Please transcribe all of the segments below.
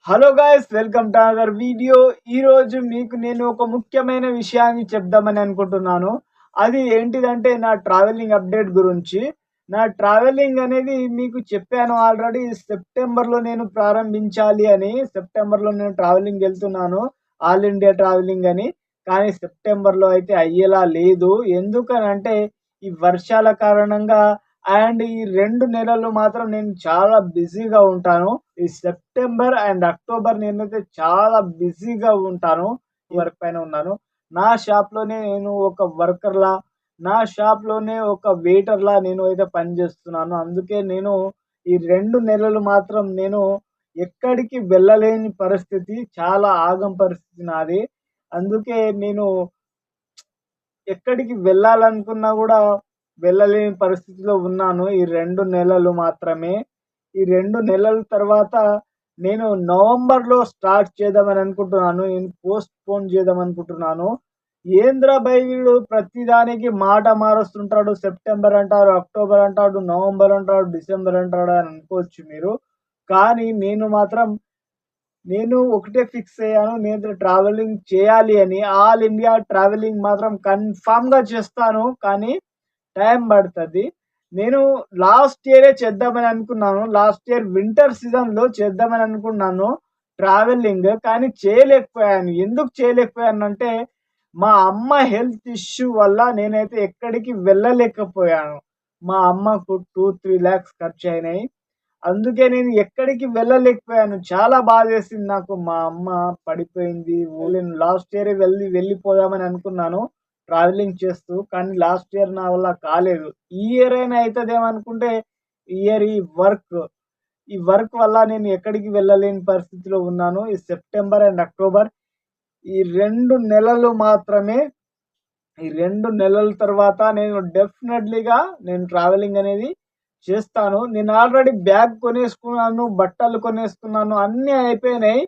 Hello guys, welcome to our video. ఈ రోజు మీకు నేను ఒక ముఖ్యమైన విషయాన్ని చెప్దామని అనుకుంటున్నాను. అది ఏంటిదంటే నా ట్రావెలింగ్ అప్డేట్ గురించి. నా ట్రావెలింగ్ అనేది మీకు చెప్పాను ఆల్రెడీ. సెప్టెంబర్లో నేను ప్రారంభించాలి అని. సెప్టెంబర్లో నేను ట్రావెలింగ్ వెళ్తున్నాను, ఆల్ ఇండియా ట్రావెలింగ్ అని. కానీ సెప్టెంబర్లో అయితే అయ్యేలా లేదు. ఎందుకనంటే ఈ వర్షాల కారణంగా అండ్ ఈ 2 నెలలు మాత్రం నేను చాలా బిజీగా ఉంటాను. ఈ సెప్టెంబర్ అండ్ అక్టోబర్ నేనైతే చాలా బిజీగా ఉంటాను. వర్క్ పైన ఉన్నాను. నా షాప్‌లోనే నేను ఒక వర్కర్‌లా, నా షాప్‌లోనే ఒక వెయిటర్‌లా నేను అయితే పనిచేస్తున్నాను. అందుకే నేను ఈ 2 నెలలు మాత్రం నేను ఎక్కడికి వెళ్ళలేని పరిస్థితి. చాలా ఆగం పరిస్థితి నాది. అందుకే నేను ఎక్కడికి వెళ్ళాలనుకున్నా గూడా వెళ్ళలేని పరిస్థితిలో ఉన్నాను ఈ 2 నెలలు మాత్రమే. ఈ 2 నెలల తర్వాత నేను నవంబర్‌లో స్టార్ట్ చేద్దామని అనుకుంటున్నాను. నేను పోస్ట్‌పోన్ చేద్దామనుకుంటున్నాను. ఏందిరా భయ్ వీడు ప్రతిదానికి మాట మారుస్తుంటాడు. సెప్టెంబర్ అంటారు, అక్టోబర్ అంటాడు, నవంబర్ అంటాడు, డిసెంబర్ అంటాడు అని అనుకోవచ్చు మీరు. కానీ నేను ఒకటే ఫిక్స్ అయ్యాను. నేను ట్రావెలింగ్ చేయాలి అని. ఆల్ ఇండియా ట్రావెలింగ్ మాత్రం కన్ఫర్మ్‌గా చేస్తాను. కానీ టైం పడతది. నేను లాస్ట్ ఇయరే చేద్దామని అనుకున్నాను. లాస్ట్ ఇయర్ వింటర్ సీజన్‌లో చేద్దామని అనుకున్నాను ట్రావెలింగ్. కానీ చేయలేకపోయాను. ఎందుకు చేయలేకపోయానంటే మా అమ్మ హెల్త్ ఇష్యూ వల్ల నేనైతే ఎక్కడికి వెళ్ళలేకపోయాను. మా అమ్మకు 2, 3 లాక్స్ ఖర్చయినాయి. అందుకే నేను ఎక్కడికి వెళ్ళలేకపోయాను. చాలా బాధేసింది నాకు. మా అమ్మ పడిపోయింది. నేను లాస్ట్ ఇయరే వెళ్ళిపోదామని అనుకున్నాను ట్రావెలింగ్ చేస్తూ. కానీ లాస్ట్ ఇయర్ నా వల్ల కాలేదు. ఈ ఇయర్ అయినా అయితదేమో అనుకుంటే ఈ ఇయర్ ఈ వర్క్ వల్ల నేను ఎక్కడికి వెళ్ళలేని పరిస్థితిలో ఉన్నాను. ఈ సెప్టెంబర్ అండ్ అక్టోబర్ ఈ 2 నెలలు మాత్రమే. ఈ 2 నెలల తర్వాత నేను డెఫినెట్‌లీగా నేను ట్రావెలింగ్ అనేది చేస్తాను. నేను ఆల్రెడీ బ్యాగ్ కొనేసుకున్నాను, బట్టలు కొనేసుకున్నాను, అన్నీ అయిపోయినాయి.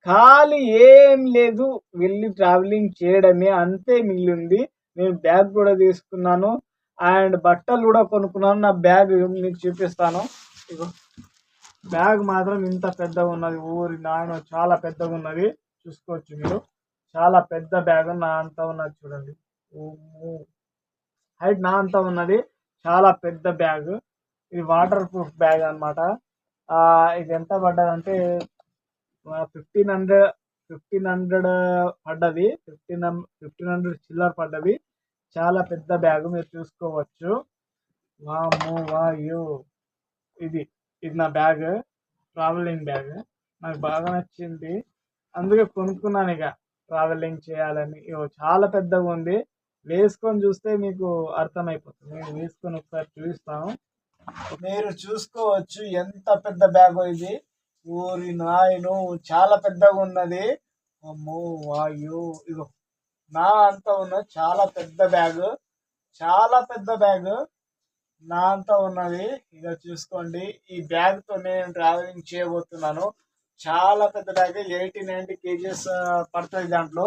ఖాళీ ఏం లేదు. వెళ్లి ట్రావెలింగ్ చేయడమే అంతే మిగిలుంది. నేను బ్యాగ్ కూడా తీసుకున్నాను అండ్ బట్టలు కూడా కొనుక్కున్నాను. నా బ్యాగ్ మీకు చూపిస్తాను. ఇగో బ్యాగ్ మాత్రం ఇంత పెద్దగున్నది. ఓరి నాయనో! చాలా పెద్దగున్నది. చూసుకోవచ్చు మీరు. చాలా పెద్ద బ్యాగ్ నా అంత ఉన్నది చూడండి. ఓమ్మో! హైట్ నా అంత ఉన్నది. చాలా పెద్ద బ్యాగ్. ఇది వాటర్ ప్రూఫ్ బ్యాగ్ అన్నమాట. ఇది ఎంత పడ్డదంటే 1500 పడ్డది. 1500 చిల్లర పడ్డది. చాలా పెద్ద బ్యాగ్ మీరు చూసుకోవచ్చు. వామ్మో! వాయ్యో! ఇది ఇది నా బ్యాగ్. Travelling bag. నాకు బాగా నచ్చింది. అందుకే కొనుక్కున్నాను ఇక ట్రావెలింగ్ చేయాలని. ఇగో చాలా పెద్దగా ఉంది. వేసుకొని చూస్తే మీకు అర్థమైపోతుంది. నేను వేసుకొని ఒకసారి చూపిస్తాను. మీరు చూసుకోవచ్చు ఎంత పెద్ద బ్యాగో ఇది. ఓరి నాయనో! చాలా పెద్దగా ఉన్నది. అమ్మో! వాయ్యో! ఇగో నా అంత ఉన్నది. చాలా పెద్ద బ్యాగ్. చాలా పెద్ద బ్యాగ్. నా అంత ఉన్నది. ఇక చూసుకోండి. ఈ బ్యాగ్ తో నేను ట్రావెలింగ్ చేయబోతున్నాను. చాలా పెద్ద బ్యాగ్. 80, 90 కేజెస్ పడుతుంది దాంట్లో.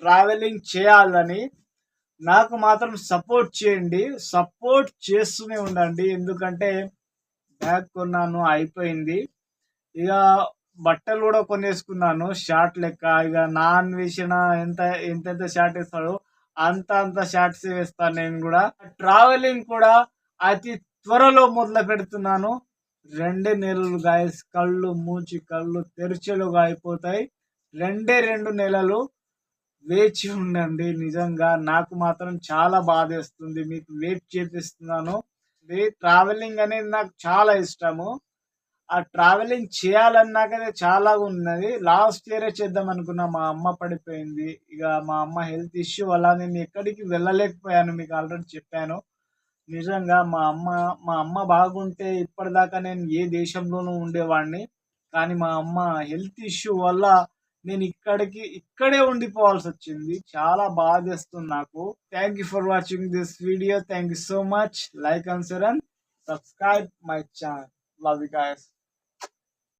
ట్రావెలింగ్ చేయాలని నాకు మాత్రం సపోర్ట్ చేయండి. సపోర్ట్ చేస్తూనే ఉండండి. ఎందుకంటే బ్యాగ్ కొన్నాను, అయిపోయింది. ఇక బట్టలు కూడా కొనేసుకున్నాను షార్ట్ లెక్క. ఇక నా అన్వేషణ ఎంతెంత షార్ట్ వేస్తాడో అంత షార్ట్స్ వేస్తాను నేను కూడా. ట్రావెలింగ్ కూడా అతి త్వరలో మొదలు పెడుతున్నాను. 2 నెలలు గాయస్. కళ్ళు తెరిచేలోగా అయిపోతాయి. 2 నెలలు వేచి ఉండండి. నిజంగా నాకు మాత్రం చాలా బాధేస్తుంది. మీకు వెయిట్ చేపిస్తున్నాను. ట్రావెలింగ్ అనేది నాకు చాలా ఇష్టము. ఆ ట్రావెలింగ్ చేయాలన్నాకనే చాలా ఉన్నది. లాస్ట్ ఇయరే చేద్దాం అనుకున్నా. మా అమ్మ పడిపోయింది. ఇక మా అమ్మ హెల్త్ ఇష్యూ వల్ల నేను ఎక్కడికి వెళ్ళలేకపోయాను. మీకు ఆల్రెడీ చెప్పాను. నిజంగా మా అమ్మ బాగుంటే ఇప్పటిదాకా నేను ఏ దేశంలోనూ ఉండేవాడిని. కానీ మా అమ్మ హెల్త్ ఇష్యూ వల్ల నేను ఇక్కడే ఉండిపోవాల్సి వచ్చింది. చాలా బాధేస్తుంది నాకు. Thank you for watching this video. Thank you so much. Like and share and subscribe my channel. Love you guys.